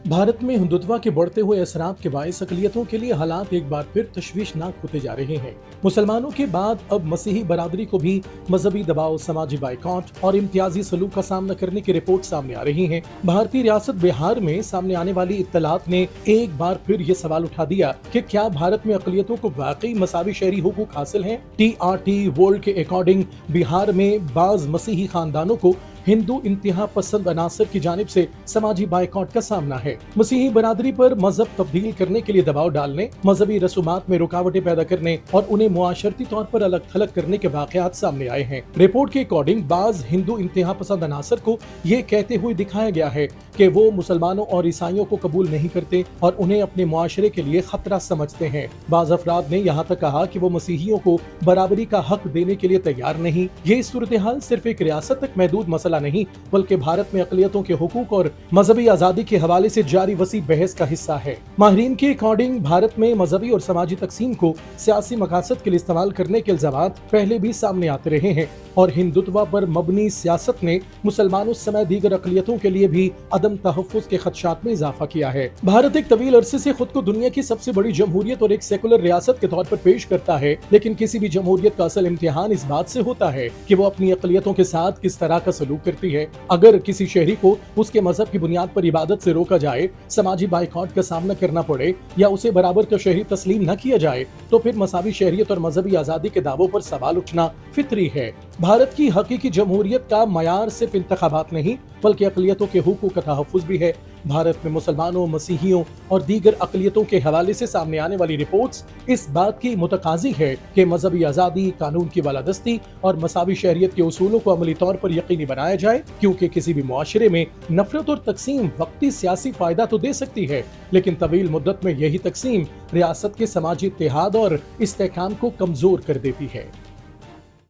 भारत में हिंदुत्व के बढ़ते हुए असरात के बायस अक़लियतों के लिए हालात एक बार फिर तशवीशनाक होते जा रहे हैं। मुसलमानों के बाद अब मसीही बरादरी को भी मजहबी दबाव, समाजी बाइकॉट और इम्तियाजी सलूक का सामना करने की रिपोर्ट सामने आ रही हैं। भारतीय रियासत बिहार में सामने आने वाली इत्तलात ने एक बार फिर ये सवाल उठा दिया कि क्या भारत में अक़लियतों को वाकई मसावी शहरी हुकूक हासिल हैं? TRT वर्ल्ड के अकॉर्डिंग बिहार में बाज मसीही खानदानों को हिंदू इंतहा पसंद अनासर की जानिब से समाजी बाइकॉट का सामना है। मसीही बरादरी पर मजहब तब्दील करने के लिए दबाव डालने, मजहबी रसूमात में रुकावटें पैदा करने और उन्हें मुआशरती तौर पर अलग थलग करने के वाक़यात सामने आए हैं। रिपोर्ट के अकॉर्डिंग बाज हिंदू इंतहा पसंद अनासर को ये कहते हुए दिखाया गया है कि वो मुसलमानों और ईसाइयों को कबूल नहीं करते और उन्हें अपने मुआशरे के लिए खतरा समझते हैं। बाज अफराद ने यहाँ तक कहा कि वो मसीहियों को बराबरी का हक देने के लिए तैयार नहीं। ये सूरत हाल सिर्फ एक रियासत तक महदूद मसला नहीं बल्कि भारत में अक़लियतों के हुकूक और मजहबी आजादी के हवाले से जारी वसी बहस का हिस्सा है। माहिरीन के अकॉर्डिंग भारत में मजहबी और समाजी तकसीम को सियासी मकासद के लिए इस्तेमाल करने के इल्जामात पहले भी सामने आते रहे हैं और हिंदुत्व पर मबनी सियासत ने मुसलमानों समेत दीगर अक़लियतों के लिए भी अदम तहफ़्फ़ुज़ के खदशात में इजाफा किया है। भारत एक तवील अरसे से खुद को दुनिया की सबसे बड़ी जमहूरियत और एक सेकुलर रियासत के तौर पर पेश करता है, लेकिन किसी भी जमहूरियत का असल इम्तिहान इस बात से होता है कि वो अपनी अक़लियतों के साथ किस तरह का सलूक करती है। अगर किसी शहरी को उसके मजहब की बुनियाद पर इबादत से रोका जाए, समाजी बाइकॉट का सामना करना पड़े या उसे बराबर का शहरी तस्लीम न किया जाए, तो फिर मसावी शहरियत और मजहबी आजादी के दावों पर सवाल उठना फितरी है। भारत की हकीकी जमहूरियत का मयार सिर्फ इंतखाबात नहीं बल्कि अक़लियतों के हुकूक का तहफ़्फ़ुज़ भी है। भारत में मुसलमानों, मसीहियों और दीगर अक़लियतों के हवाले से सामने आने वाली रिपोर्ट्स इस बात की मुतकाज़ी है कि मजहबी आज़ादी, कानून की बालादस्ती और मसावी शहरियत के उसूलों को अमली तौर पर यकीनी बनाया जाए, क्योंकि किसी भी मुआशरे में नफरत और तकसीम वक्ती सियासी फ़ायदा तो दे सकती है, लेकिन तवील मुद्दत में यही तकसीम रियासत के समाजी इत्तेहाद और इस्तेहकाम को कमज़ोर कर देती है।